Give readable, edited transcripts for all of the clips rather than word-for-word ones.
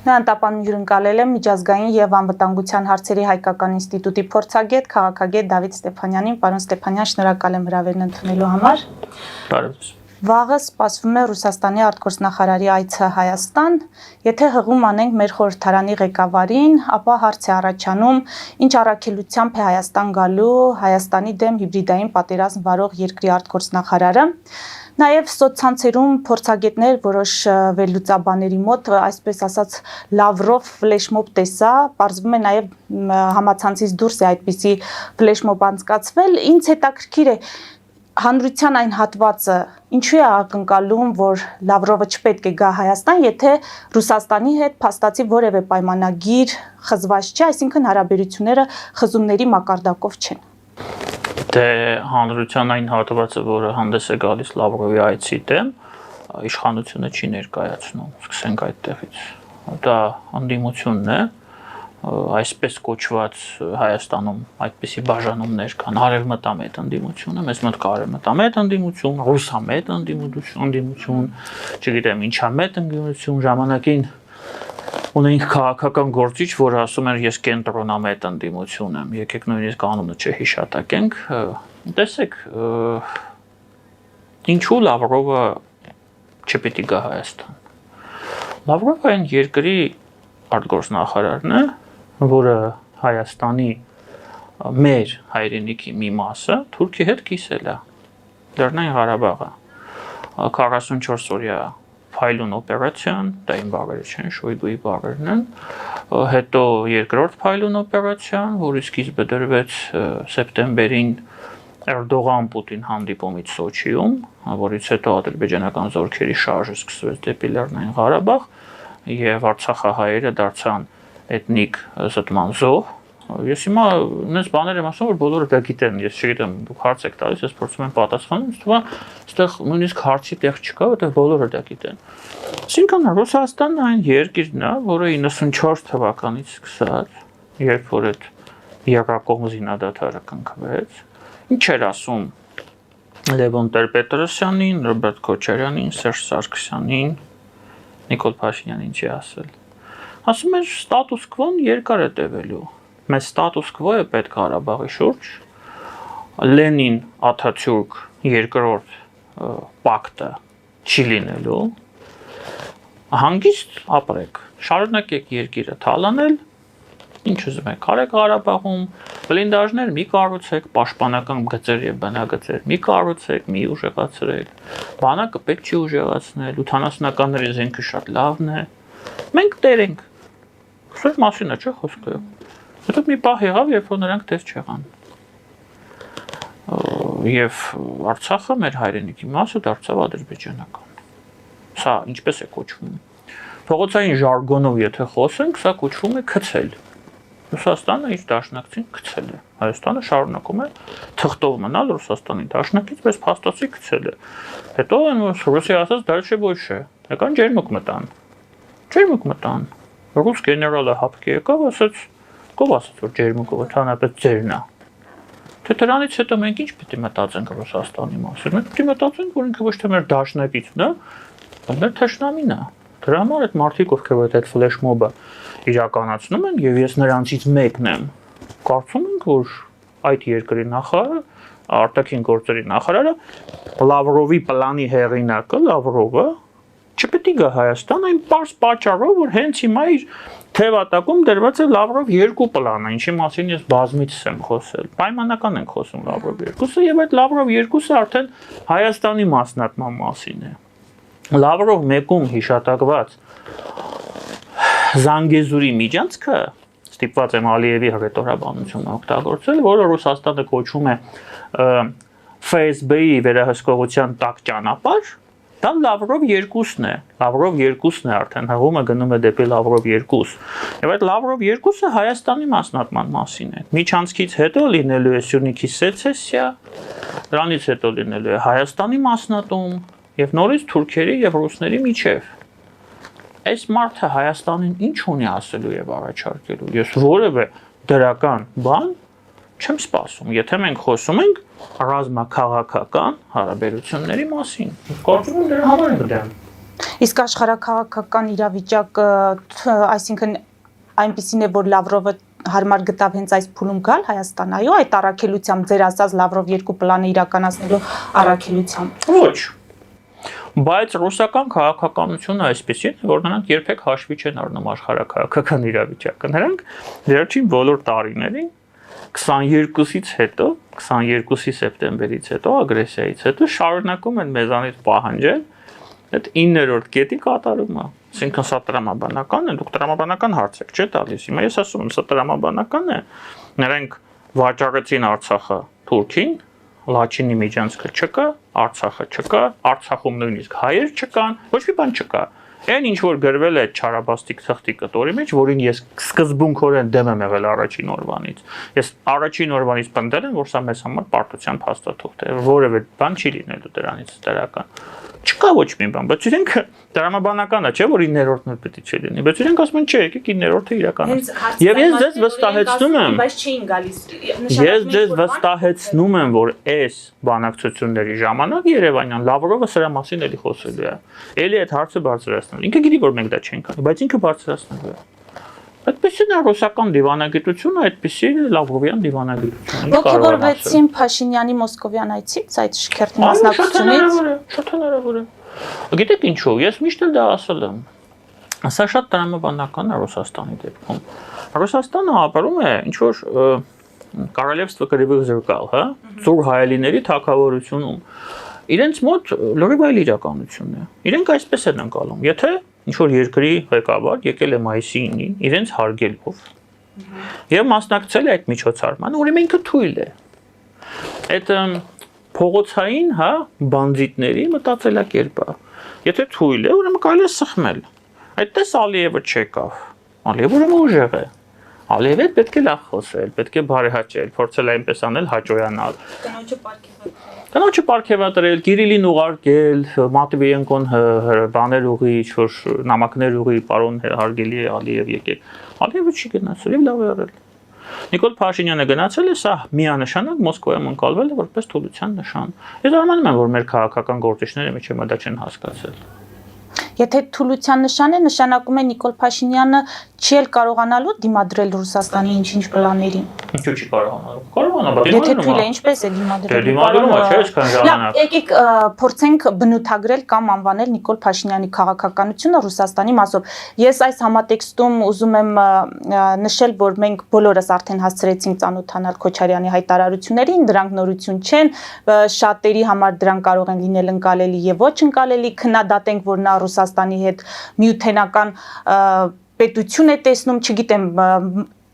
Հնատապանում հյուրընկալել եմ միջազգային եւ անվտանգության հարցերի հայկական ինստիտուտի փորձագետ, քաղաքագետ Դավիթ Ստեփանյանին։ Պարոն Ստեփանյան, շնորհակալ եմ հրավերն ընդունելու համար։ Բարև։ Վաղը սպասվում է Ռուսաստանի արտգործնախարարի այցը Հայաստան։ Եթե հղում անենք մեր խորհրդարանի ղեկավարին, ապա հարց է առաջանում, ինչ առաքելությամբ է Հայաստան գալու Հայաստանի դեմ հիբրիդային պատերազմ վարող երկրի արտգործնախարարը։ Նաև սոցցանցերում փորձագետներ որոշ վերլուծաբաների մոտ, այսպես ասած, Լավրով ֆլեշմոբ տեսա, պարզվում է նաև համացանցից դուրս է այդպիսի ֆլեշմոբ անցկացվել։ Ինձ հետաքրքիր է հանրության այն հատվածը, ինչու է ակնկալում, որ Լավրովը չպետք է գա Հայաստան, եթե Ռուսաստանի հետ փաստացի որևէ պայմանագիր խզված չէ, այսինքն հարաբերությունները խզումների մակարդակով չեն։ Դե հանրության այն հատվածը, որը հանդես է գալիս Լավրովի այցի դեմ, իշխանությունը չի ներկայացնում, սկսենք այդտեղից։ Դա անդիմությունն է, այսպես կոչված Հայաստանում այդպիսի բաժանումներ կան, արևմտամետ անդիմությունը, մեզ մոտ կա արևմտամետ անդիմություն, ռուսամետ անդիմություն, չգիտեմ ինչա մետ անդիմություն, ժամանակին ունենք քաղաքական գործիչ, որը ասում էր ես կենտրոնամետ անդիմություն եմ, եկեք նույնիսկ անունը չհիշատակենք, տեսեք, ինչու Լավրովը չպետք է գա Հայաստան։ Լավրովը այն երկրի արտգործնախարարն է, որը Հայաստանի մեր հայրենիքի մի մասը Թուրքի հետ կիսել է, Լեռնային Ղարաբաղը, 44 օրյա փայլուն օպերացիան, դա իմ բառերը չեն, Շոյգուի բառերն են, հետո երկրորդ փայլուն օպերացիան, որի սկիզբը դրվեց սեպտեմբերին Էրդողան-Պուտին հանդիպումից Սոչիում, որից հետո ադրբեջանական զորքերի շարժը սկսվեց դեպի Լեռնային Ղարաբաղ եւ արցախահայերը դարձան էթնիկ զտման զոհ։ Ես հիմա նենց բաներ եմ ասում, որ բոլորը դա գիտեն, ես չգիտեմ, դուք հարց եք տալիս, ես փորձում եմ պատասխանել, ինձ թվում է, այստեղ նույնիսկ հարցի տեղ չկա, որտեղ բոլորը դա գիտեն։ Այսինքն Ռուսաստանն այն երկիրն է, որը 94 թվականից սկսած, երբ որ այդ Եղակոմ զինադադարը կնքվեց, ինչ էր ասում Լևոն Տեր-Պետրոսյանին, Ռոբերտ Քոչարյանին, Սերժ Սարգսյանին, Նիկոլ Փաշինյանին չի ասել։ Ասում էր ստատուս քվոն երկար է տևելու։ Մեզ ստատուս քվոյը պետք Ղարաբաղի շուրջ, Լենին Աթաթյուրք երկրորդ պակտը չի լինելու, հանգիստ ապրեք, շարունակեք երկիրը թալանել, ինչ ուզում եք արեք Ղարաբաղում, բլինդաժներ մի կառուցեք, պաշտպանական գծեր եւ բնագծեր մի կառուցեք, մի ուժեղացրեք, բանակը պետք չի ուժեղացնել, 80-ականների զենքը շատ լավն է, մենք տերենք, սա մասին է չէ խոսքը, հետո մի պահ եղավ, երբ որ նրանք տես չեղան, եւ Արցախը մեր հայրենիքի մասը դարձավ ադրբեջանական, սա ինչպես է կոչվում, փողոցային ժարգոնով եթե խոսենք, սա կոչվում է քցել, Ռուսաստանը իր դաշնակցին քցել է, Հայաստանը շարունակում է թղթով մնալ Ռուսաստանի դաշնակից, բայց փաստացի քցել է, հետո Ռուսիա ասաց դալչե ոյշե, եկան ջերմուկ մտան, ռուս գեներալը հապկի եկավ, ասաց, ով ասաց, որ ջերմուկը ընդհանրապես ձերն է, թե դրանից հետո մենք ինչ պիտի մտածենք Ռուսաստանի մասին, մենք պիտի մտածենք, որ ինքը ոչ թե մեր դաշնակիցն է, այլ մեր թշնամին է, դրա համար այդ մարդիկ, ովքեր այդ ֆլեշմոբը իրականացնում են, եւ ես նրանցից մեկն եմ, կարծում ենք, որ այդ երկրի նախարարը, արտաքին գործերի նախարարը, Լավրովի պլանի հեղինակը, Լավրովը, չպետք է գա Հայաստան այն պարզ պատճառով, որ հենց հիմա իր թևատակում դրված է Լավրով 2 պլանը, ինչի մասին ես բազմիցս եմ խոսել։ Պայմանական ենք խոսում Լավրով 2-ը եւ այդ Լավրով 2-ը արդեն Հայաստանի մասնատման մասին է։ Լավրով 1-ում հիշատակված Զանգեզուրի միջանցքը ստիպված եմ Ալիևի հռետորաբանությունը օգտագործել, որը Ռուսաստանը կոչում է ՖՍԲ-ի վերահսկողության տակ ճանապարհ, դա Լավրով 2-ն է։ Լավրով 2-ն է արդեն հղումը գնում է դեպի Լավրով 2։ Եվ այդ Լավրով 2-ը Հայաստանի մասնատման մասին է։ Միջանցքից հետո լինելու է Սյունիքի սեցեսիա, դրանից հետո լինելու է Հայաստանի մասնատում եւ նորից թուրքերի եւ ռուսների միջև։ Այս մարդը Հայաստանին ինչ ունի ասելու եւ առաջարկելու։ Ես որևէ դրական բան չեմ սպասում, եթե մենք խոսում ենք ռազմաքաղաքական հարաբերությունների մասին։ Կարծում եմ դրա համար եմ դեմ։ Իսկ աշխարհաքաղաքական իրավիճակը, այսինքն այնպեսին է, որ Լավրովը հարմար գտավ հենց այս փուլում գալ Հայաստան, այո, այդ առաքելությամբ ձեր ասած Լավրով 2 պլանը իրականացնելու առաքելությամբ։ Ոչ։ Բայց ռուսական քաղաքականությունը այսպեսին է, որ նրանք երբեք հաշվի չեն առնում աշխարհաքաղաքական իրավիճակը։ Նրանք վերջին բոլոր տարիներին 22-ից հետո, 22 սեպտեմբերից հետո, ագրեսիայից հետո շարունակում են մեզանից պահանջել այդ 9-րդ կետի կատարումը։ Այսինքն սա տրամաբանական է, դուք տրամաբանական հարց եք, չէ՞ տալիս։ Հիմա ես ասում եմ, սա տրամաբանական է։ Նրանք վաճառեցին Արցախը Թուրքին, Լաչինի միջանցքը չկա, Արցախը չկա, Արցախում նույնիսկ հայեր չկան, ոչ մի բան չկա։ Այն ինչ որ գրվել է Չարաբաստիկ թղթի կտորի մեջ, որին ես սկզբունքորեն դեմ եմ եղել առաջին օրվանից։ Ես առաջին օրվանից պնդել եմ, որ սա մեզ համար պարտության փաստաթուղթ է, որևէ բան չի լինելու դրանից դրական։ Չկա ոչ մի բան, բայց իրենք տրամաբանական է, չէ՞ որ 9-րդն էլ պետք չի լինի, բայց իրենք ասում են, չէ, եկեք 9-րդը իրականացնենք։ Եվ ես ձեզ վստահեցնում եմ, բայց չէին գալիս։ Ես ձեզ վստահեցնում եմ, որ այս բանակցությունների ժամանակ Երևանյան Լավրովը սրա մասին էլի խոսելու է։ Էլի այդ հարցը բարձրացնել։ Ինքը գիտի, որ մենք դա չենք անի, բայց ինքը բարձրացնելու է։ Այդպեսին է ռուսական դիվանագիտությունը, այդպեսին Լավրովյան դիվանագիտությունը։ Ոգևորվեցին Փաշինյանի մոսկովյան այցից այդ շքերթի մասնակցությունից։ Շատ հնարավոր է։ Գիտեք ինչու, ես միշտ էլ դա ասել եմ։ Սա շատ տրամաբանական է Ռուսաստանի դեպքում։ Ռուսաստանը ապրում է ինչ որ Королевство Кривых Зеркал, հա, ծուր հայելիների թագավորությունում։ Իրենց մոտ լրիվ այլ իրականություն է։ Իրենք այսպես են անցալում։ Եթե ինչ որ երկրի ղեկավար եկել է մայիսի 9-ին, իրենց հարգելով եւ մասնակցել է այդ միջոցառմանը, ուրեմն ինքը թույլ է։ Այդ փողոցային, հա, բանդիտների մտածելակերպը։ Եթե թույլ է, ուրեմն կարելի է սխմել։ Այդտես Ալիևը չեկավ։ Ալիևը ուրեմն ուժեղ է։ Ալիևը պետք է լավ խոսել, պետք է բարեհաճել, փորձել այնպես անել հաջողանալ։ Կնոջը պարգևատրել, Կիրիլին ուղարկել, Մատվիենկոն բաներ ուղի, ինչ-որ նամակներ ուղի, պարոն հարգելի Ալիև եկեք։ Ալիևը չի գնացել, եւ լավ է արել։ Նիկոլ Փաշինյանը գնացել է, սա միանշանակ Մոսկվայում ընկալվել է որպես թուլության նշան։ Ես արմանում եմ, որ մեր քաղաքական գործիչները միջև դա չեն հասկացել։ Եթե թուլության նշան է, նշանակում է Նիկոլ Փաշինյանը չի էլ կարողանալու դիմադրել Ռուսաստանի ինչ-ինչ պլաներին։ Ինչու՞ չի կարողանալու։ Կարողանա, բայց եթե թույլ է, ինչպես է դիմադրել։ Դիմադրում է, չէ՞, այսքան ժամանակ։ Եկեք փորձենք բնութագրել կամ անվանել Նիկոլ Փաշինյանի քաղաքականությունը Ռուսաստանի մասով։ Ես այս համատեքստում ուզում եմ նշել, որ մենք բոլորս արդեն հասցրեցինք ծանոթանալ Քոչարյանի հայտարարություններին, դրանք նորություն չեն, շատերի համար դրանք կարող են լինել ընկալելի եւ ոչ ընկալելի, քննադատենք, որ նա Ռուսաստանի հետ միութենական պետություն է տեսնում, չգիտեմ,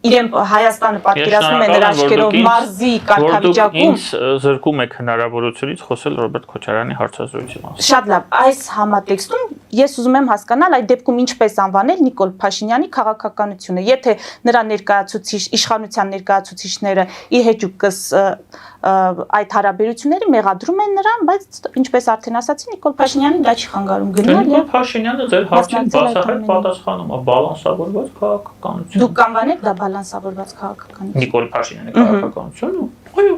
իրեն Հայաստանը պատկերացնում է նրա աչքերով մարզի կարգավիճակում։ Ինձ զրկում եք հնարավորությունից խոսել Ռոբերտ Քոչարյանի հարցազրույցի մասին։ Շատ լավ, այս համատեքստում ես ուզում եմ հասկանալ այդ դեպքում ինչպես անվանել Նիկոլ Փաշինյանի քաղաքականությունը։ Եթե նրա ներկայացուցիչ, իշխանության ներկայացուցիչները ի հեճուկս այդ հարաբերությունները մեղադրում են նրան, բայց ինչպես արդեն ասացի, Նիկոլ Փաշինյանը դա չի խանգարում գնալ։ Նիկոլ Փաշինյանը ձեր հարցին բացահայտ պատասխանում է բալանսավորված քաղաքականություն։ Դուք կանվանեք դա բալանսավորված քաղաքականություն։ Նիկոլ Փաշինյանի քաղաքականությունը։ Այո։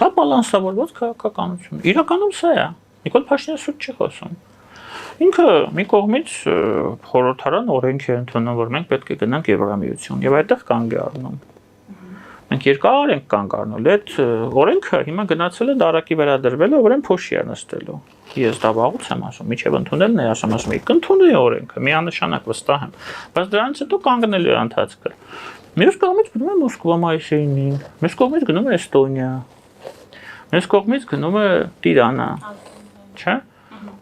Դա բալանսավորված քաղաքականություն։ Իրականում սա է։ Նիկոլ Փաշինյանը սուտ չի խոսում։ Ինքը մի կողմից խորհրդարան օրենք է ընդունում, որ մենք պետք է գնանք Եվրամիություն եւ այդտեղ կանգ է առնում։ Մենք երկար ենք կանգ առնել։ Այդ օրենքը հիմա գնացել է դարակի վերադրվել, ուրեմն փոշի է նստելու։ Ես դա վաղուց եմ ասում, միջև ընդունելն է, ասում եք, ընդունի օրենքը, միանշանակ վստահ եմ։ Բայց դրանից հետո կանգնելու է ընթացքը։ Մյուս կողմից գնում է Մոսկվա մայիսի 9-ին, մյուս կողմից գնում է Էստոնիա, մյուս կողմից գնում է Տիրանը, չէ՞։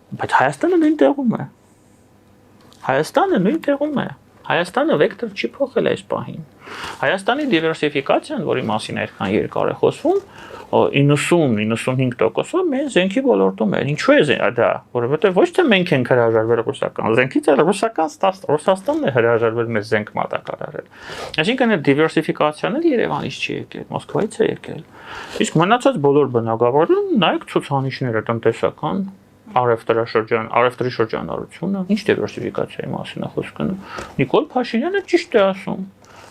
Բայց Հայաստանը նույն տեղում է։ Հայաստանը նույն տեղում է։ Հայաստանը վեկտոր չի փոխել այս պահին։ Հայաստանի դիվերսիֆիկացիան, որի մասին այդքան երկար է խոսվում, 90-95%-ով մեր զենքի ոլորտում է։ Ինչու է դա, որովհետև ոչ թե մենք ենք հրաժարվել ռուսական զենքից, այլ Ռուսաստանն է հրաժարվել մեր զենք մատակարարել։ Այսինքն այդ դիվերսիֆիկացիան էլ Երևանից չի եկել, Մոսկվայից է եկել։ Իսկ մնացած բոլոր բնակավարում նայեք ցուցանիշները տնտեսական արևտրի շրջանառությունը, ինչ դիվերսիֆիկացիայի մասին է խոսքը։ Նիկոլ Փաշինյանը ճիշտ է ասում։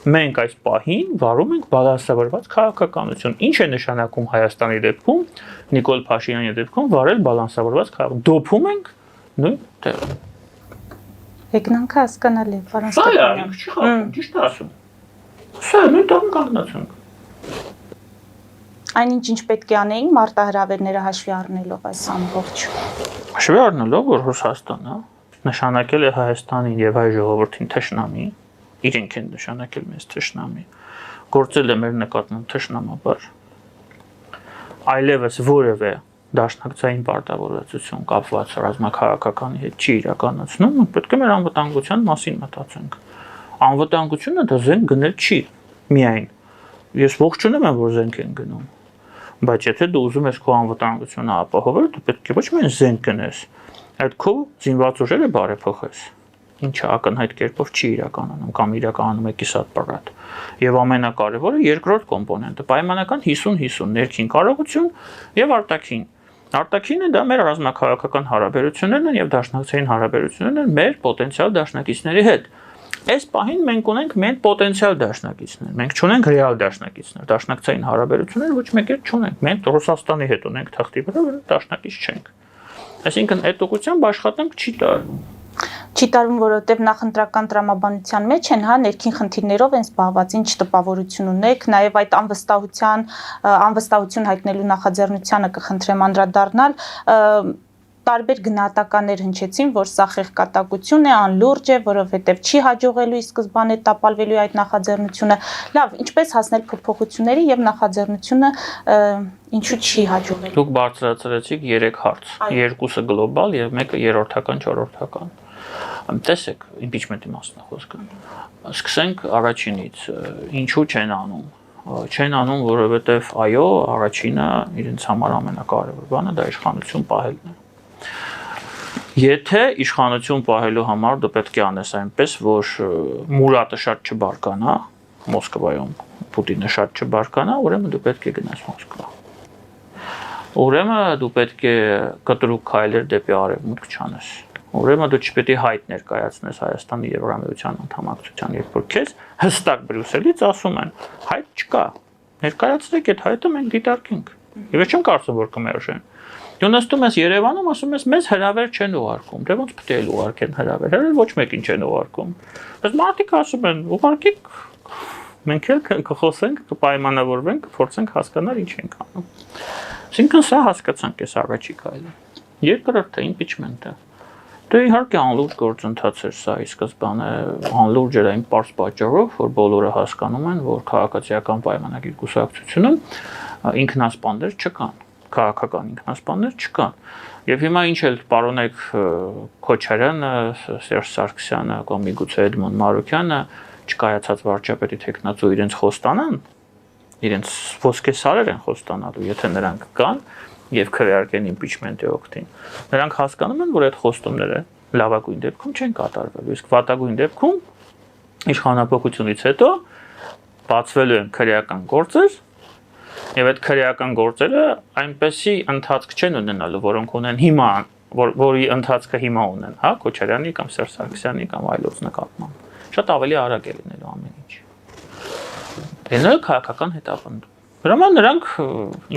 Մենք այս պահին վարում ենք բալանսավորված քաղաքականություն։ Ինչ է նշանակում Հայաստանի դեպքում, Նիկոլ Փաշինյանի դեպքում վարել բալանսավորված քաղաքականություն։ Դոփում ենք նույն տեղ։ Եկնանքը հասկանալի է, պարոն Սա է, Ստեփանյան։ չի խաղում, ճիշտ է ասում։ Սա նույն տեղում կանգնացանք։ Այնինչ պետք է անեին մարտահրավերները հաշվի առնելով այս ամբողջ։ Հաշվի առնելով, որ Ռուսաստանը նշանակել է Հայաստանին եւ հայ ժողովրդին թշնամի, իրենք են նշանակել մեզ թշնամի, գործել է մեր նկատմամբ թշնամաբար, այլևս որևէ դաշնակցային պարտավորվածություն կապված ռազմաքաղաքականի հետ չի իրականացնում, պետք է մեր անվտանգության մասին մտածենք։ Անվտանգությունը դա զենք գնել չի միայն։ Ես ողջունում եմ, որ զենք են գնում, բայց եթե դու ուզում ես քո անվտանգությունը ապահովել, դու պետք է ոչ միայն զենք գնես, այդ քո զինված ուժերը բարեփոխես, ինչը ակնհայտ կերպով չի իրականանում կամ իրականանում է կիսատ պարատ։ Եվ ամենակարևորը երկրորդ կոմպոնենտը՝ պայմանական 50-50 ներքին կարողություն եւ արտաքին։ Արտաքինը դա մեր ռազմաքաղաքական հարաբերություններն են եւ դաշնակցային հարաբերություններն են մեր պոտենցիալ դաշնակիցների հետ։ Այս պահին մենք ունենք մեր պոտենցիալ դաշնակիցներ, մենք չունենք ռեալ դաշնակիցներ, դաշնակցային հարաբերություններ ոչ մեկ էլ չունենք։ Մենք Ռուսաստանի հետ ունենք թղթի վրա, որ դաշնակից չենք։ Այսինքն այդ ուղղությամբ աշխատանք չի տարվում։ Չի տարվում, որովհետև նախընտրական տրամաբանության մեջ են, հա, ներքին խնդիրներով են զբաղված, ինչ տպավորություն ունեք, նաև այդ անվստահություն հայտնելու նախաձեռնությանը կխնդրեմ անդրադառնալ, տարբեր գնահատականներ հնչեցին, որ սա խեղկատակություն է, անլուրջ է, որովհետև չի հաջողելու ի սկզբանե տապալվելու այդ նախաձեռնությունը։ Լավ, ինչպես հասնել փոփոխությունների եւ նախաձեռնությունը ինչու չի հաջողելու։ Դուք բարձրացրեցիք 3 հարց, երկուսը գլոբալ եւ մեկը երրորդական, չորրորդական։ Տեսեք, impeachment-ի մասն է խոսքը։ Սկսենք առաջինից, ինչու չեն անում։ Չեն անում, որովհետև այո, առաջինը իրենց համար ամենակարևոր բանը դա իշխանություն պահելն է։ Եթե իշխանություն պահելու համար դու պետք է անես այնպես, որ Մուրատը շատ չբարկանա, Մոսկվայում Պուտինը շատ չբարկանա, ուրեմն դու պետք է գնաս Մոսկվա։ Ուրեմն դու պետք է կտրուկ քայլեր դեպի արևմուտք չանես։ Ուրեմն դու չպետք է հայտ ներկայացնես Հայաստանի Եվրամիության անդամակցության, երբ որ քեզ հստակ Բրյուսելից ասում են, հայտ չկա։ Ներկայացրեք այդ հայտը մենք դիտարկենք։ Եվ ես չեմ կարծում, որ կմերժեն։ Դու նստում ես Երևանում, ասում ես մեզ հրավեր չեն ուղարկում։ Դե ոնց պետք է ուղարկեն հրավեր։ Հրավեր ոչ մեկին չեն ուղարկում։ Բայց մարդիկ ասում են, ուղարկեք, մենք էլ կխոսենք, կպայմանավորվենք, կփորձենք հասկանալ ինչ ենք անում։ Այսինքն սա հասկացանք այս առաջի քայլը։ Երկրորդը impeachment-ը։ Դե իհարկե անլուրջ գործընթաց էր սա ի սկզբանե, անլուրջ էր այն պարզ պատճառով, որ բոլորը հասկանում են, որ քաղաքացիական պայմանագիր կուսակցությունում ինքնասպաններ չկան, քաղաքական ինքնասպաններ չկան։ Եվ հիմա ինչ էլ պարոնեք Քոչարյանը, Սերժ Սարգսյանը կամ միգուցե Էդմոն Մարուկյանը չկայացած վարչապետի տեխնացու իրենց խոստանան, իրենց ոսկե սարեր են խոստանալու, եթե նրանք կան եւ քվեարկեն impeachment-ի օգտին։ Նրանք հասկանում են, որ այդ խոստումները լավագույն դեպքում չեն կատարվելու, իսկ վատագույն դեպքում իշխանապողությունից հետո բացվելու են քրեական գործեր, եւ այդ քրեական գործերը այնպեսի ընթացք չեն ունենալու, որոնք ունեն հիմա, որի ընթացքը հիմա ունեն, հա, Քոչարյանի կամ Սերժ Սարգսյանի կամ այլոց նկատմամբ։ Շատ ավելի արագ է լինելու ամեն ինչ։ Դրանք քաղաքական հետապնդում։ Ուրեմն նրանք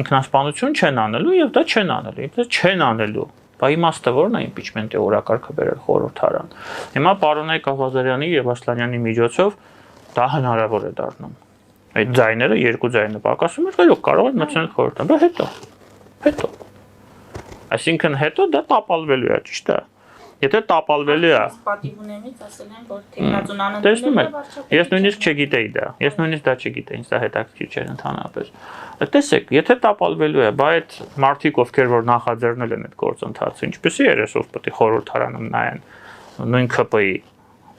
ինքնասպանություն չեն անելու եւ դա չեն անելու, իբրև չեն անելու։ Բա իմաստը ո՞րն է impeachment-ի օրակարգը բերել խորհրդարան։ Հիմա պարոնայք Աղազարյանի եւ Ասլանյանի միջոցով դա հնարավոր է դառնում։ Այդ ձայները, երկու ձայնը պակասում են, այո, կարող են մտցնել խորհրդարան, բայց հետո։ Այսինքն հետո դա տապալվելու է, ճիշտ է։ Եթե տապալվելու է, պատիվ ունեմից ասել են, որ թեկնածուն անընդունելի է տեսնում եք, վարչապետը։ ես նույնիսկ չգիտեի դա։ Ես նույնիսկ դա չգիտեի, ինձ դա հետաքրքիր չէր ընդհանրապես։ Տեսեք, եթե տապալվելու է, բա այդ մարդիկ, ովքեր որ նախաձեռնել են այդ գործընթացը, ինչպեսի երեսով պետք է խորհրդարանում նայեն նույն ԿՊ-ի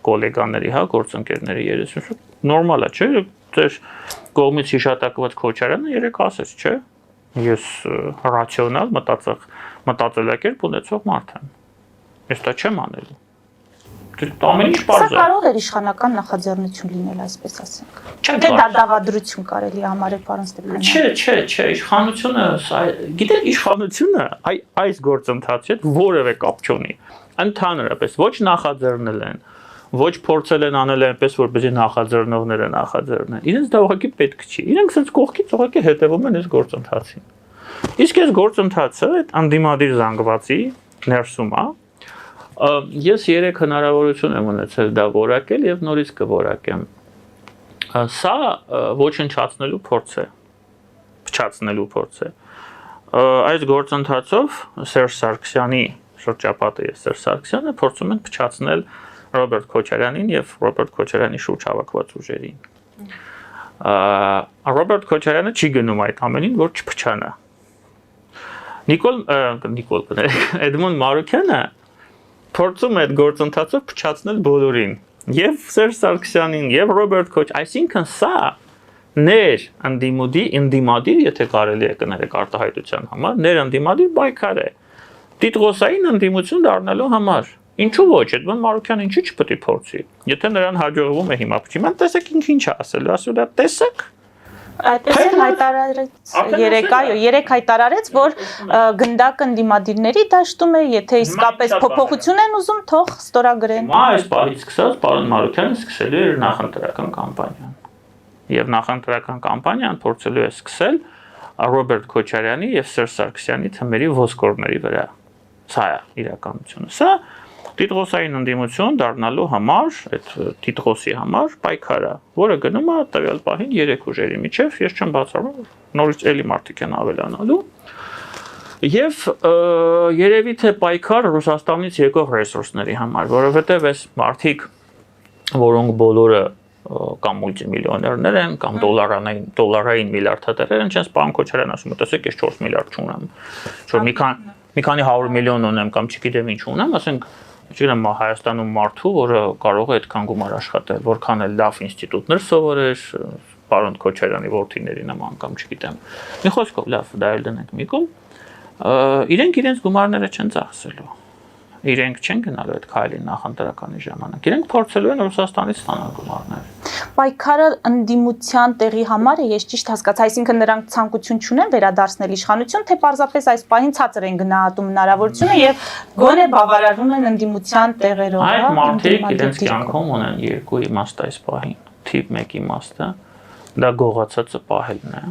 գոլեգաների, հա, գործընկերների երեսով, նորմալ է, չէ՞։ Ձեր կողմից հիշատակված Քոչարյանը երեք ասեց, չէ՞։ Ես ռացիոնալ մտածելակերպ ունեցող մարդ եմ։ Ես դա չեմ անելու։ Ամեն ինչ պարզ է։ Սա կարող է իշխանական նախաձեռնություն լինել, այսպես ասենք։ Թե դա դավադրություն կարելի համարել, պարոն Ստեփանյան։ Չէ, իշխանությունը, գիտեք, իշխանությունը այս գործընթացի հետ որևէ կապ չունի։ Ընդհանրապես ոչ նախաձեռնել են, ոչ փորձել են անել այնպես, որպեսզի նախաձեռնողները նախաձեռնեն։ Իրենց դա ուղղակի պետք չի։ Իրենք sense կողքից ուղղակի հետևում են այս գործընթացին։ Իսկ այս գործընթացը այդ անդիմադիր զանգվածի ներսում է, Ես 3 հնարավորություն եմ ունեցել դա որակել եւ նորից կորակեմ։ Սա ոչնչացնելու փորձ է։ Փչացնելու փորձ է։ Այս գործընթացով Սերժ Սարգսյանի շրջապատը եւ Սերժ Սարգսյանը փորձում են փչացնել Ռոբերտ Քոչարյանին եւ Ռոբերտ Քոչարյանի շուրջ հավաքված ուժերին։ Ռոբերտ Քոչարյանը չի գնում այդ ամենին, որ չփչանա։ Էդմոն Մարուկյանը փորձում է այդ գործընթացով փչացնել բոլորին, եւ Սերժ Սարգսյանին, եւ Ռոբերտ Քոչ, այսինքն սա ներ ընդդիմադիր, եթե կարելի է կներեք արտահայտության համար, ներ ընդդիմադիր պայքար է։ Տիտղոսային ընդդիմություն դառնալու համար։ Ինչու ոչ, Էդմոն Մարուկյանը ինչու չպետք է փորձի։ Եթե նրան հաջողվում է հիմա փչի, տեսեք ինչ է ասելու, ասում է տեսեք։ Այդպես էլ հայտարարեց 3 հայտարարեց, որ գնդակ ընդդիմադիրների դաշտում է, եթե իսկապես փոփոխություն են ուզում, թող ստորագրեն։ Այս պահից սկսած պարոն Մարուկյանը սկսելու է նախընտրական կամպանիան։ Եվ նախընտրական կամպանիան փորձելու է սկսել Ռոբերտ Քոչարյանի եւ Սերժ Սարգսյանի թմերի ոսկորների վրա։ Սա է իրականությունը։ Սա Տիտղոսային ընդդիմություն դառնալու համար, այդ տիտղոսի համար պայքար է, որը գնում է տվյալ պահին 3 ուժերի միջև, ես չեմ բացառում, նորից էլի մարդիկ են ավելանալու։ Եվ երևի թե պայքար Ռուսաստանից եկող ռեսուրսների համար, որովհետև այս մարդիկ, որոնք բոլորը կամ մուլտիմիլիոներներ են, կամ դոլարային միլիարդատերեր են, չեն պարոն Քոչարյան ասում, տեսեք, ես 4 միլիարդ չունեմ, որ մի քանի 100 միլիոն ունեմ կամ չգիտեմ ինչ ունեմ, ասենք չգիտեմ Հայաստանում մարդու, որը կարող է այդքան գումար աշխատել, որքան էլ լավ ինստիտուտներ սովորեր, պարոն Քոչարյանի որդիների նման կամ չգիտեմ։ Մի խոսքով լավ, դա էլ դնենք մի կողմ, իրենք իրենց գումարները չեն ծախսելու։ Իրենք չեն գնալու այդ քայլին նախընտրականի ժամանակ։ Իրենք փորձելու են Ռուսաստանից ստանալ գումարներ։ Պայքարը ընդդիմության տեղի համար է, ես ճիշտ հասկացա, այսինքն նրանք ցանկություն չունեն վերադարձնել իշխանություն, թե պարզապես այս պահին ցածր են գնահատում հնարավորությունը եւ գոնե բավարարվում են ընդդիմության տեղերով։ Այդ մարդիկ իրենց կյանքում ունեն երկու իմաստ այս պահին։ Թիվ 1 իմաստը դա գողացածը պահելն է,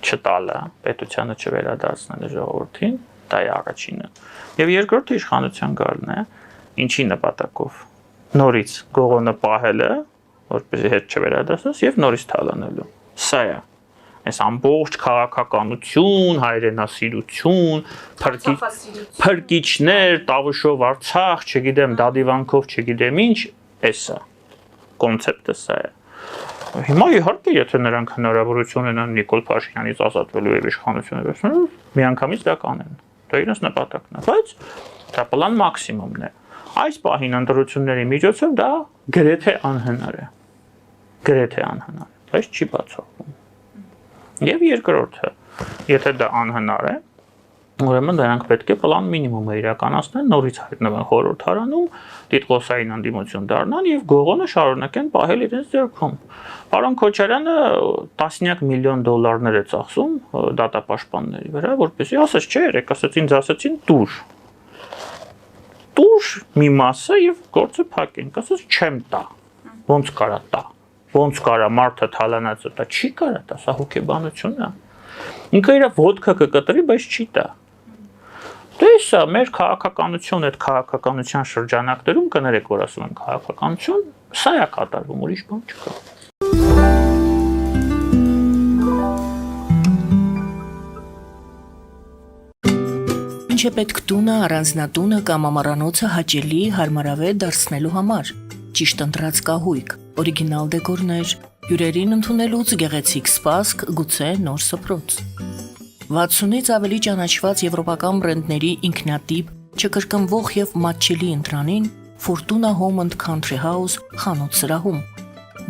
չտալը, պետությանը չվերադարձնելը ժողովրդին, դա է առաջինը։ Եվ երկրորդը իշխանության գալն է, ինչի նպատակով։ Նորից գողոնը պահելը, որպեսզի հետ չվերադարձնես եւ նորից թալանելու։ Սա է։ Այս ամբողջ քաղաքականություն, հայրենասիրություն, փրկիչներ, Տավուշով Արցախ, չգիտեմ, Դադիվանքով, չգիտեմ ինչ, էսա։ Կոնցեպտը սա է։ Հիմա իհարկե, եթե նրանք հնարավորություն ունենան Նիկոլ Փաշինյանից ազատվելու եւ իշխանությունը վերցնելու, միանգամից դա կանեն։ Դա իրենց նպատակն է, բայց դա պլան մաքսիմումն է։ Այս պահին ընտրությունների միջոցով դա գրեթե անհնար է։ Գրեթե անհնար, բայց չի բացառվում։ Եվ երկրորդը, եթե դա անհնար է, ուրեմն նրանք պետք է պլան մինիմումը իրականացնեն, նորից հայտնվեն խորհրդարանում, տիտղոսային ընդդիմություն դառնան եւ գողոնը շարունակեն պահել իրենց ձեռքում։ Պարոն Քոչարյանը տասնյակ միլիոն դոլարներ է ծախսում դատապաշտպանների վրա, որպեսզի ասած չէ, երեք ասած ինձ ասացին տուր մի մասը եւ գործը փակենք, ասած չեմ տա։ Ոնց կարա տա։ Ոնց կարա մարդը թալանածը տա, չի կարա տա, սա հոգեբանություն է։ Ինքը իր ոդկա կկտրի, բայց չի տա։ Դե սա մեր քաղաքականություն, այդ քաղաքականության շրջանակներում կներեք, որ ասում են քաղաքականություն, սա է կատարվում, ուրիշ բան չկա։ Ինչ է պետք տունը, առանձնատունը կամ ամառանոցը հաճելի, հարմարավետ դարձնելու համար։ Ճիշտ ընտրած կահույք, օրիգինալ դեկորներ, հյուրերին ընդունելուց գեղեցիկ սպասք, գուցե նոր սփռոց։ 60-ից ավելի ճանաչված եվրոպական բրենդների ինքնատիպ, չկրկնվող եւ մատչելի ընտրանին Fortuna Home and Country House խանութ սրահում։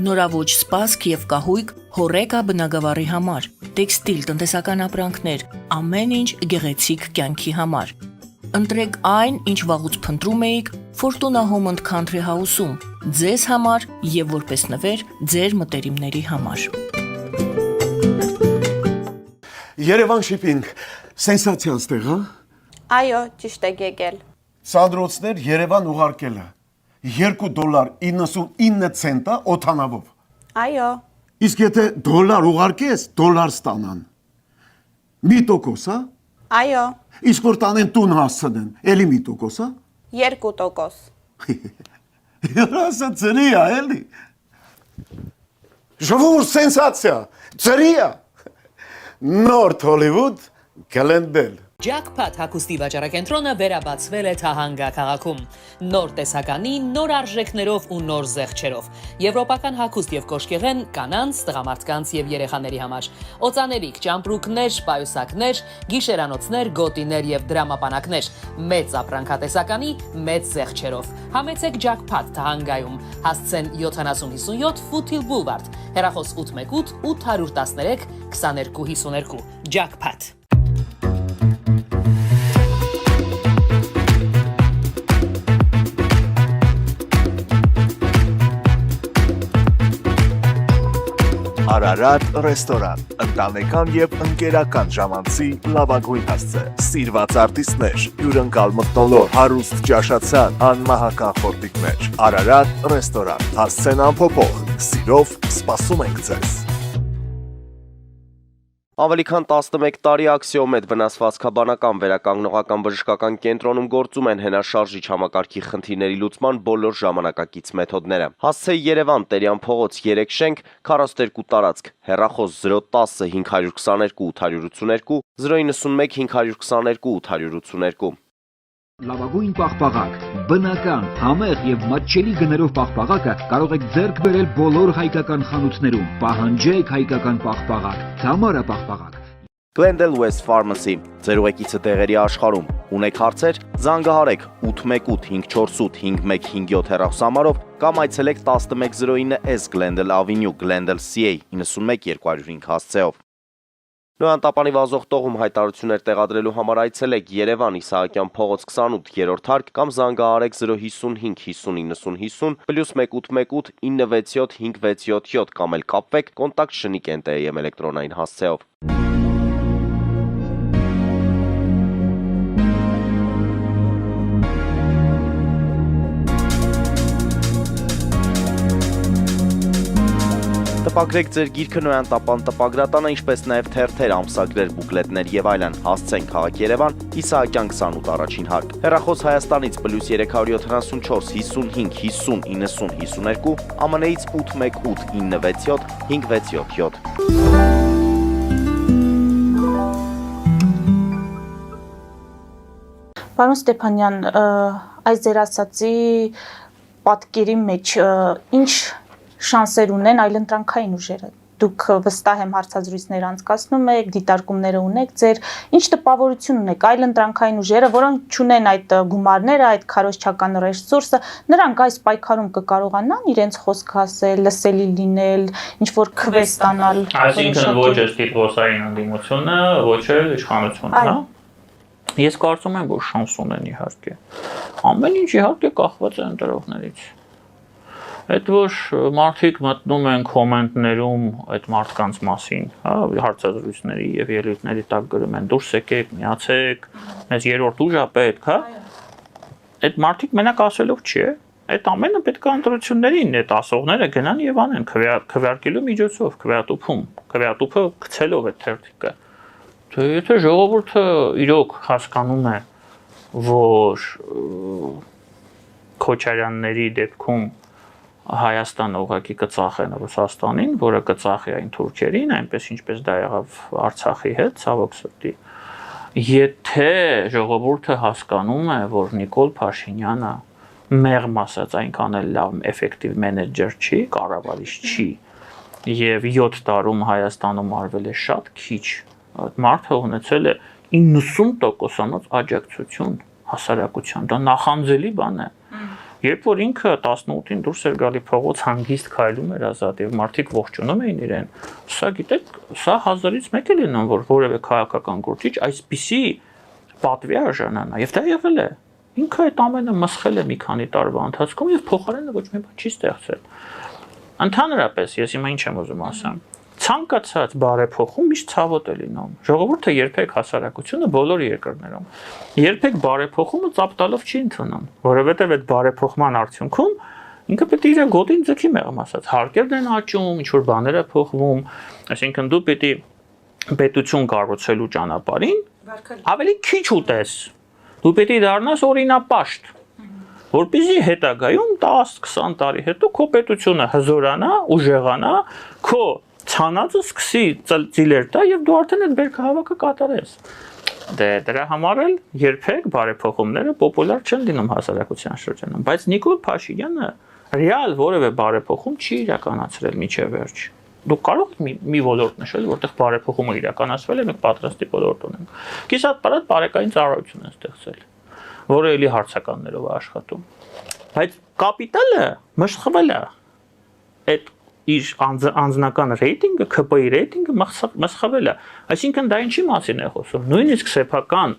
Նորավոճ սպասք եւ կահույք հորեկա բնագավառի համար, տեքստիլ, տնտեսական ապրանքներ, ամեն ինչ գեղեցիկ կյանքի համար։ Ընտրեք այն, ինչ վաղուց փնտրում էիք Fortuna Home and Country House-ում, ձեզ համար եւ որպես նվեր ձեր մտերիմների համար։ Երևան շիփինգ, սենսացիալ ստեղ, հա։ Այո, ճիշտ եք եկել։ Սանդրոցներ Երևան ուղարկելը $2.99 օթանավով։ Այո։ Իսկ եթե դոլար ուղարկես, դոլար ստանան։ 1%, հա։ Այո։ Իսկ որ տանեն տուն հասցնեն, էլի 1%, հա։ 2%։ Երասա ծրիա, էլի։ Ժողովուրդ սենսացիա, ծրիա։ Նորթ Հոլիվուդ կլենդել։ Jackpot հագուստի վաճառակենտրոնը վերաբացվել է Թահանգա քաղաքում։ Նոր տեսականի, նոր արժեքներով ու նոր զեղչերով։ Եվրոպական հագուստ եւ կոշկեղեն կանանց, տղամարդկանց եւ երեխաների համար։ Օծանելիք, ճամպրուկներ, պայուսակներ, գիշերանոցներ, գոտիներ եւ դրամապանակներ։ Մեծ ապրանքատեսականի, մեծ զեղչերով։ Համեցեք Jackpot Թահանգայում։ Հասցեն 7057 Foothill Boulevard։ Հեռախոս 818 813 2252։ Jackpot։ Արարատ ռեստորան, ընտանեկան եւ ընկերական ժամանցի լավագույն հասցե, սիրված արտիստներ, հյուրընկալ մթնոլորտ, հարուստ ճաշացան, անմահական խորտիկներ, Արարատ ռեստորան, հասցեն անփոփոխ, սիրով սպասում ենք ձեզ։ Ավելի քան 11 տարի Աքսիոմետ վնասվածքաբանական վերականգնողական բժշկական կենտրոնում գործում են հենաշարժիչ համակարգի խնդիրների լուծման բոլոր ժամանակակից մեթոդները։ Հասցեի Երևան, Տերյան փողոց 3 շենք, 42 տարածք, հեռախոս 010 522 882, 091 522 882։ Լավագույն պաղպաղակ, բնական, համեղ եւ մատչելի գներով պաղպաղակը կարող եք ձեռք բերել բոլոր հայկական խանութներում։ Պահանջեք հայկական պաղպաղակ, Թամարա պաղպաղակ։ Glendale West Pharmacy, ձեր ուղեկիցը տեղերի աշխարհում։ Ունեք հարցեր, զանգահարեք 818 548 5157 հեռախոսահամարով կամ այցելեք 1109S Glendale Avenue, Glendale CA 91 205 հասցեով։ Նոյան տապանի վազող տողում հայտարարություններ տեղադրելու համար այցելեք Երևան Իսահակյան փողոց 28 երրորդ հարկ կամ զանգահարեք 055 50 90 50 +118 967 5677 կամ էլ կապվեք կոնտակտ Շնիկ NTM էլեկտրոնային հասցեով։ Տպագրեք ձեր գիրքը Նոյան տապան տպագրատանը, ինչպես նաև թերթեր, ամսագրեր, բուկլետներ եւ այլն։ Հասցեն քաղաք Երևան, Իսահակյան 28 առաջին հարկ։ Հեռախոս Հայաստանից +374 55 50 90 52, ԱՄՆ-ից 818 967 5677։ Պարոն Ստեփանյան, այս ձեր ասացի պատկերի մեջ ինչ շանսեր ունեն այլընտրանքային ուժերը։ Դուք վստահ եմ հարցազրույցներ անցկացնում եք, դիտարկումները ունեք, ձեր ինչ տպավորություն ունեք այլընտրանքային ուժերը, որոնք չունեն այդ գումարները, այդ քարոզչական ռեսուրսը, նրանք այս պայքարում կկարողանան իրենց խոսք ասել, լսելի լինել, ինչ որ քվե ստանալ։ Այսինքն ոչ ըստ դիպոսային ընդդիմությունը, ոչ էլ իշխանությունը, հա։ Ես կարծում եմ, որ շանս ունեն իհարկե։ Ամեն ինչ իհարկե կախված է ընտրողներից։ Այդ որ մարդիկ մտնում են կոմենտներում այդ մարդկանց մասին, հա, հարցազրույցների եւ ելույթների տակ գրում են դուրս եկեք, միացեք, մեզ երրորդ ուժ է պետք, հա։ Այդ մարդիկ մենակ ասելով չի, այդ ամենը պետք է ընտրություններին այդ ասողները գնան եւ անեն քվեարկելու միջոցով, քվեատուփը գցելով այդ թերթիկը։ Թե եթե ժողովուրդը իրոք հասկանում է, որ Քոչարյանների դեպքում Հայաստանը ուղղակի կծախեն Ռուսաստանին, որը կծախի այն թուրքերին, այնպես ինչպես դա եղավ Արցախի հետ, ցավոք սրտի։ Եթե ժողովուրդը հասկանում է, որ Նիկոլ Փաշինյանը մեղմ ասած այնքան էլ լավ էֆեկտիվ մենեջեր չի, կառավարիչ չի, եւ 7 տարում Հայաստանում արվել է շատ քիչ, այդ մարդը ունեցել է 90%-անոց աջակցություն հասարակության, դա նախանձելի բան է։ Երբ որ ինքը 18-ին դուրս էր գալի փողոց հանգիստ քայլում էր ազատ եւ մարդիկ ողջունում էին իրեն, սա գիտեք, սա 1000-ից մեկ է լինում, որ որևէ քաղաքական գործիչ այսպիսի պատվի արժանանա, եւ դա եղել է։ Ինքը այդ ամենը մսխել է մի քանի տարվա ընթացքում եւ փոխարենը ոչ մի բան չի ստեղծել։ Ընդհանրապես ես հիմա ինչ եմ ուզում ասեմ, ցանկացած բարեփոխում միշտ ցավոտ է լինում։ Ժողովուրդը երբեք հասարակությունը բոլոր երկրներում երբեք բարեփոխումը ծապտալով չի ընդունում, որովհետև այդ բարեփոխման արդյունքում ինքը պետք է իր գոտին ձգի մեղմ ասած, հարկերն են աճում, ինչ որ բաներ է փոխվում, այսինքն դու պետք է պետություն կառուցելու ճանապարհին ավելի քիչ ուտես։ Դու պետք է դառնաս օրինապաշտ։ որպեսզի հետագայում 10-20 տարի հետո քո պետությունը հզորանա, ուժեղանա, քո ցանածը սկսի ծիլեր տա եւ դու արդեն այդ բերքահավաքը կատարես։ Դե դրա համար էլ երբեք բարեփոխումները պոպուլար չեն լինում հասարակության շրջանում, բայց Նիկոլ Փաշինյանը ռեալ որևէ բարեփոխում չի իրականացրել միջև վերջ։ Դուք կարող եք մի ոլորտ նշել, որտեղ բարեփոխումը իրականացվել է, մենք պատրաստի ոլորտ ունենք։ Կիսատ բարդ բարեկային ծառայություն են ստեղծել, որը էլի հարցականներով է աշխատում։ Բայց կապիտալը մշտվել է։ Այդ իր անձնական ռեյտինգը, ԿՊ-ի ռեյտինգը մսխվել է։ Այսինքն դա ինչի մասին է խոսում։ Նույնիսկ սեփական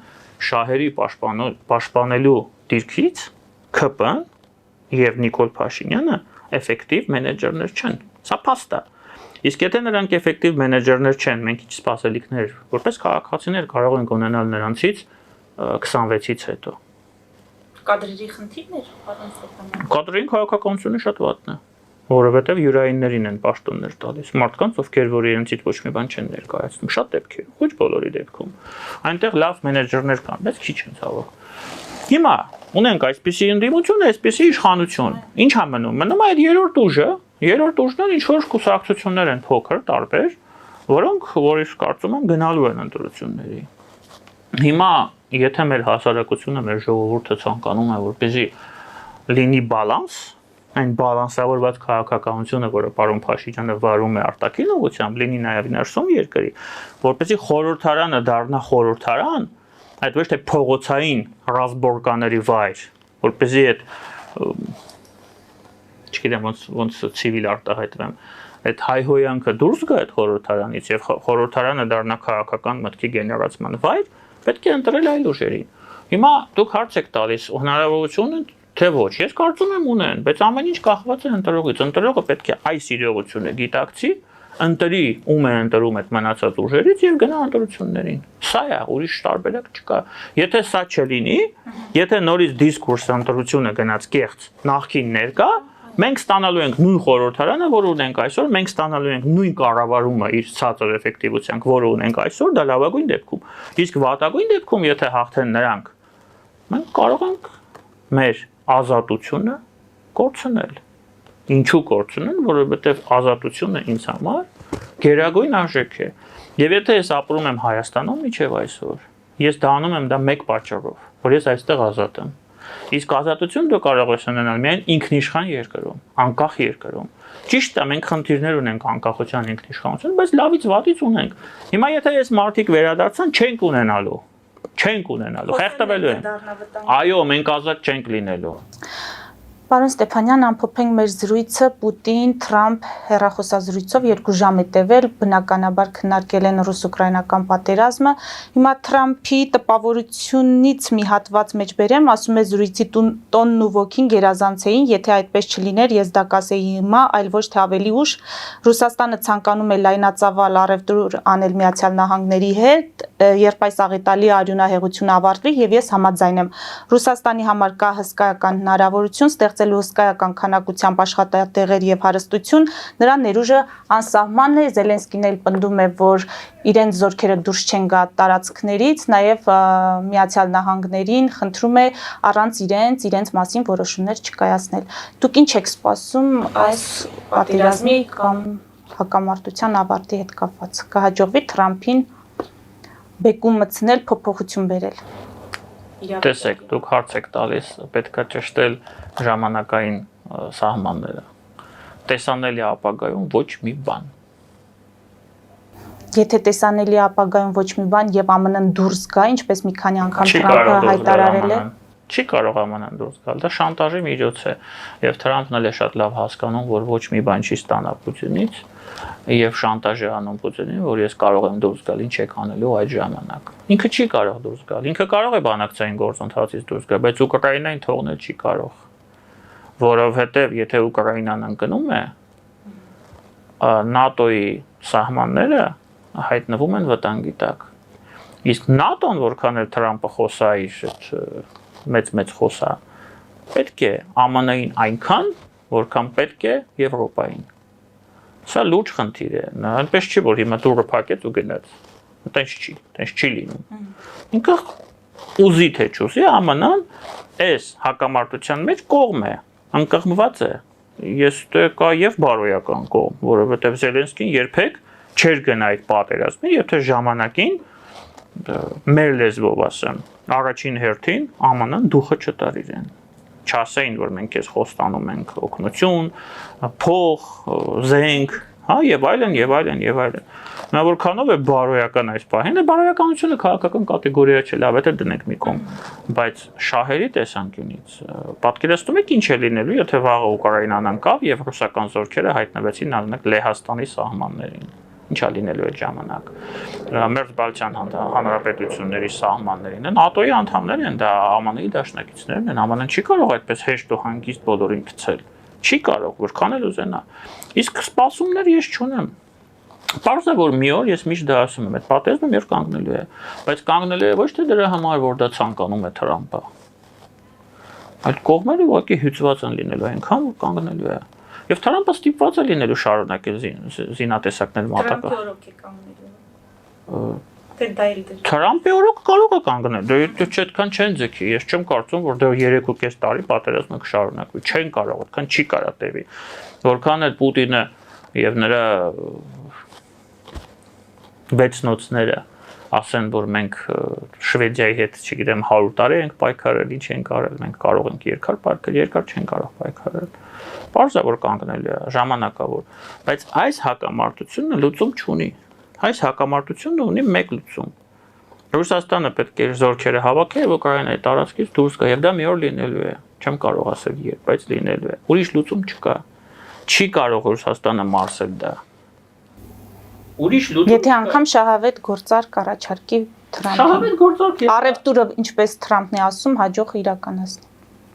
շահերի պաշտպանելու դիրքից ԿՊ-ն եւ Նիկոլ Փաշինյանը էֆեկտիվ մենեջերներ չեն։ Սա փաստ է։ Իսկ եթե նրանք էֆեկտիվ մենեջերներ չեն, մենք ինչ սպասելիքներ որպես քաղաքացիներ կարող ենք ունենալ նրանցից 26-ից հետո։ Կադրերի խնդիրներ, պարոն Ստեփանյան։ Կադրային քաղաքականությունը շատ վատն է, որովհետև յուրայիններին են պաշտոններ տալիս, մարդկանց, ովքեր որ իրենցից ոչ մի բան չեն ներկայացնում, շատ դեպքեր, ոչ բոլորի դեպքում։ Այնտեղ լավ մենեջերներ կան, բայց քիչ են ցավոք։ Հիմա ունենք այսպիսի ընդդիմություն, այսպիսի իշխանություն։ Ինչ է մնում։ Մնում է այդ երրորդ ուժը, երրորդ ուժն ինչ որ կուսակցություններ են փոքր, տարբեր, որոնք որից կարծում եմ գնալու են ընտրությունների։ Հիմա եթե մեր հասարակությունը, մեր ժողովուրդը ցանկանում է, որպեսզի լինի բալանս, այն բալանսավորված քաղաքականությունը, որը պարոն Փաշինյանը վարում է արտաքին ուղղությամբ, լինի նաև ներսում երկրի, որպեսզի խորհրդարանը դառնա խորհրդարան, այդ ոչ թե փողոցային ռազմորկաների վայր, որպեսզի այդ չգիտեմ ոնց ցիվիլ արտահայտվեմ, այդ հայհոյանքը դուրս գա այդ խորհրդարանից եւ խորհրդարանը դառնա քաղաքական մտքի գեներացման վայր, պետք է ընտրել այլ ուժերին։ Հիմա դուք հարց եք տալիս հնարավորությունը թե ոչ, ես կարծում եմ ունեն, բայց ամեն ինչ կախված է ընտրողից։ Ընտրողը պետք է այս իրողությունը գիտակցի, ընտրի ում է ընտրում այդ մնացած ուժերից եւ գնա ընտրություններին։ Սա է, ուրիշ տարբերակ չկա։ Եթե սա չլինի, եթե նորից դիսկուրս ընտրությունը գնաց կեղծ նախքին ներկա, մենք ստանալու ենք նույն խորհրդարանը, որ ունենք այսօր, մենք ստանալու ենք նույն կառավարումը իր ցածր էֆեկտիվությամբ, որը ունենք այսօր, դա լավագույն դեպքում։ Իսկ վատագույն դեպքում, եթե հաղթեն նրանք, մենք կարող ենք մեր ազատությունը կորցնել։ Ինչու կորցնել, որովհետև ազատությունը ինձ համար գերագույն արժեք է։ Եվ եթե ես ապրում եմ Հայաստանում միջև այսօր, ես դա անում եմ դա մեկ պատճառով, որ ես այստեղ ազատ եմ։ Իսկ ազատություն դու կարող ես ունենալ միայն ինքնիշխան երկրում, անկախ երկրում։ Ճիշտ է, մենք խնդիրներ ունենք անկախության ինքնիշխանություն, բայց լավից վատից ունենք։ Հիմա եթե ես մարդիկ վերադարձան, չենք ունենալու, խեղդվելու են։ Այո, մենք ազատ չենք լինելու։ Պարոն Ստեփանյան, ամփոփենք մեր զրույցը Պուտին-Թրամփ հեռախոսազրույցով 2 ժամ է տևել, բնականաբար քննարկել են ռուս-ուկրաինական պատերազմը։ Հիմա Թրամփի տպավորությունից մի հատված մեջ բերեմ, ասում է զրույցի տոնն ու ոգին գերազանց էին, եթե այդպես չլիներ, ես դա կասեի հիմա, այլ ոչ թե ավելի ուշ։ Ռուսաստանը ցանկանում է լայնածավալ առևտուր անել Միացյալ Նահանգների հետ, երբ այս աղետալի արյունահեղությունը ավարտվի, եւ ես համաձայն եմ։ Ռուսաստանի համար կա հսկայական հնարավորություն ստեղծելու հսկայական քանակությամբ աշխատատեղեր եւ հարստություն, նրա ներուժը անսահման է։ Զելենսկին էլ պնդում է, որ իրենց զորքերը դուրս չեն գա տարածքներից, նաեւ Միացյալ Նահանգներին խնդրում է առանց իրենց մասին որոշումներ չկայացնել։ Դուք ինչ եք սպասում այս պատերազմի կամ հակամարտության ավարտի հետ կապված։ Կհաջողվի Թրամփին բեկում մտցնել, փոփոխություն բերել։ Տեսեք, դուք հարց եք տալիս, պետքա ճշտել ժամանակային սահմանները։ Տեսանելի ապագայում ոչ մի բան։ Եթե տեսանելի ապագայում ոչ մի բան եւ ԱՄՆ-ն դուրս գա, ինչպես մի քանի անգամ Թրամփը հայտարարել է, չի կարող ԱՄՆ-ն դուրս գալ, դա շանտաժի միջոց է, եւ Թրամփն էլ է շատ լավ հասկանում, որ ոչ մի բան չի ստանա Պուտինից, եւ շանտաժ է անում Պուտինին, որ ես կարող եմ դուրս գալ, ինչ եք անելու այդ ժամանակ։ Ինքը չի կարող դուրս գալ, ինքը կարող է բանակցային գործընթացից դուրս գալ, բայց Ուկրաինային թողնել չի կարող, որովհետեւ եթե Ուկրաինան ընկնում է, ՆԱՏՕ-ի սահմանները հայտնվում են վտանգի տակ։ Իսկ ՆԱՏՕ-ն, որքան էլ Թրամփը խոսա իր մեծ խոսա, պետք է ԱՄՆ-ին այնքան, որքան պետք է Եվրոպային։ Սա լուրջ խնդիր է, այնպես չի, որ հիմա դուրը փակեց ու գնաց։ Տենց չի լինում։ Ինքը ուզի թե չուզի ԱՄՆ-ն այս հակամարտության մեջ կողմ է, անկղմված է։ Ես դե կա եւ բարոյական կողմ, որովհետեւ Զելենսկին երբեք չէր գնա այդ պատերազմին, եթե ժամանակին մեր լեզվով ասեմ, առաջին հերթին ԱՄՆ-ն դուխը չտար իրեն։ Չասեին, որ մենք քեզ խոստանում ենք օգնություն, փող, զենք, հա, եւ այլն, եւ այլն, եւ այլն։ Նա որքանով է բարոյական այս պահին, բարոյականությունը քաղաքական կատեգորիա չէ, լավ է դնենք մի կողմ, բայց շահերի տեսանկյունից պատկերացնում եք ինչ է լինելու, եթե վաղը Ուկրաինան անկավ եւ ռուսական զորքերը հայտնվեցին օրինակ Լեհաստանի սահմաններին։ Ինչ է լինելու այդ ժամանակ։ Մերձ Բալթյան հանրապետությունների սահմաններին են, ՆԱՏՕ-ի անդամներ են, դա ԱՄՆ-ի դաշնակիցներն են, ԱՄՆ-ն չի կարող այդպես հեշտ ու հանգիստ բոլորին գցել։ Չի կարող, որքան էլ ուզենա։ Իսկ սպասումներ ես չունեմ։ Պարզ է, որ մի օր ես միշտ դա ասում եմ, այդ պատերազմը մի օր կանգնելու է, բայց կանգնելու է ոչ թե դրա համար, որ դա ցանկանում է Թրամփը։ Այդ կողմերը ուղղակի հյուծված են լինելու, այնքան որ կանգնելու է։ Եվ Թրամփը ստիպված է լինելու շարունակել զինատեսակներ մատակը։ Թրամփի օրոք է կանգնելու։ Թե դա էլ դեր։ Թրամփի օրոք կարող է կանգնել, դե այդքան չեն ձգի, ես չեմ կարծում, որ դա 3.5 տարի պատերազմը կշարունակվի, չեն կարող, այդքան չի կարա տևի։ Որքան էլ Պուտինը եւ նրա վեցնոցները ասեն, որ մենք Շվեդիայի հետ, չգիտեմ, 100 տարի ենք պայքարել, ինչ ենք արել, մենք կարող ենք երկար պայքարել, երկար չեն կարող պայքարել։ Պարզ է, որ կանգնելու է, ժամանակավոր, բայց այս հակամարտությունը լուծում չունի։ Այս հակամարտությունը ունի մեկ լուծում։ Ռուսաստանը պետք է զորքերը հավաքի եւ Ուկրաինայի տարածքից դուրս գա, եւ դա մի օր լինելու է։ Չեմ կարող ասել երբ, բայց լինելու է։ Ուրիշ լուծում չկա։ Չի կարող Ռուսաստանը մարսել դա։ Ուրիշ լուծում։ Եթե անգամ շահավետ գործար կառաջարկի Թրամփը։ Շահավետ գործարք։ Առևտուրը, ինչպես Թրամփն է ասում, հաջող իրականացնի։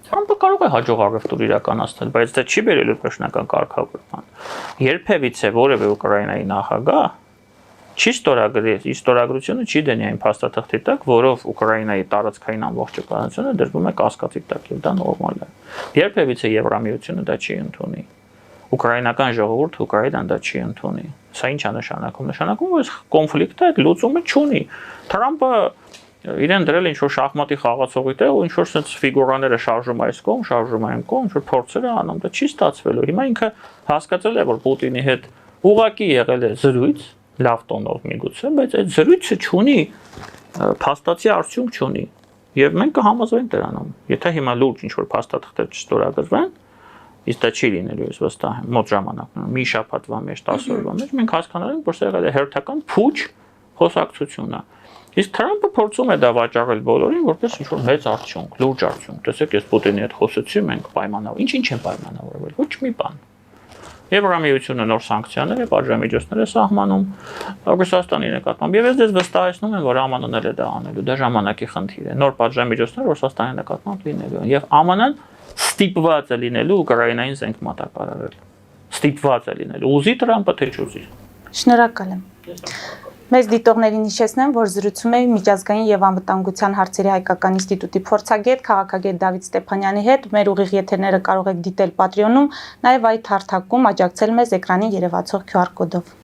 Թրամփը կարող է հաջող առևտուր իրականացնել, բայց դա չի բերելու պաշտոնական կարգավորման։ Երբևիցե որևէ Ուկրաինայի նախագահ չի ստորագրել, իր ստորագրությունը չի դնի այն փաստաթղթի տակ, որով Ուկրաինայի տարածքային ամբողջականությունը դրվում է կասկածի տակ, եւ դա նորմալ է։ Երբևիցե Եվրամիությունը դա չի ընդունի։ Ուկրաինական ժողովուրդը Ուկրաինան դա չի ընդունի։ Սա ինչ է նշանակում։ Նշանակում որ կոնֆլիկտը այդ լուծումը չունի։ Թրամփը իրեն դրել ինչ որ շախմատի խաղացողի տեղ ու ինչ որ sense ֆիգուրաները շարժում այս կողմ, շարժում այն կողմ, ինչ որ փորձեր է անում, դա չի ստացվելու։ Հիմա ինքը հասկացել է, որ Պուտինի հետ ուղղակի եղել է զրույց, լավ տոնով միգուցե, բայց այդ զրույցը չունի փաստացի արդյունք չունի։ Եվ մենք կհամոզվենք դրանով։ Եթե հիմա լուրջ ինչ որ փաստաթղթեր չստորագրվեն, իսկ դա չի լինելու, ես վստահ եմ, մոտ ժամանակում, մի շաբաթվա մեջ, 10 օրվա մեջ մենք հասկանալու ենք, որ սա եղել է հերթական փուչ խոսակցությունը։ Իսկ Թրամփը փորձում է դա վաճառել բոլորին, որպես ինչ-որ մեծ արդյունք, լուրջ արդյունք։ Տեսեք, ես Պուտինի հետ խոսեցի, մենք պայմանավոր, ինչ են պայմանավորվել, ոչ մի բան։ Եվրամիությունը նոր սանկցիաներ է, պատժամիջոցներ է սահմանում Ռուսաստանի նկատմամբ։ Եվ ես դες վստահեցնում եմ, որ ԱՄՆ-ն էլ է դա անելու, դա ժամանակի խնդիր է։ Նոր պատժամիջոցներ Ռուսաստանի նկատմամբ լինելու են։ Եվ ԱՄՆ-ն ստիպված է լինելու Ուկրաինային զենք մատակարարել։ Ստիպված է լինելու։ Ուզի Թրամփը թե չուզի։ Շնորհակալ եմ։ Մեծ դիտողներին հիշեցնեմ, որ զրուցում էի միջազգային եւ անվտանգության հարցերի հայկական ինստիտուտի փորձագետ, քաղաքագետ Դավիթ Ստեփանյանի հետ։ Մեր ուղիղ եթերները կարող եք դիտել Patreon-ում, նաեւ այդ հարթակում աջակցել մեզ էկրանին երևացող QR կոդով։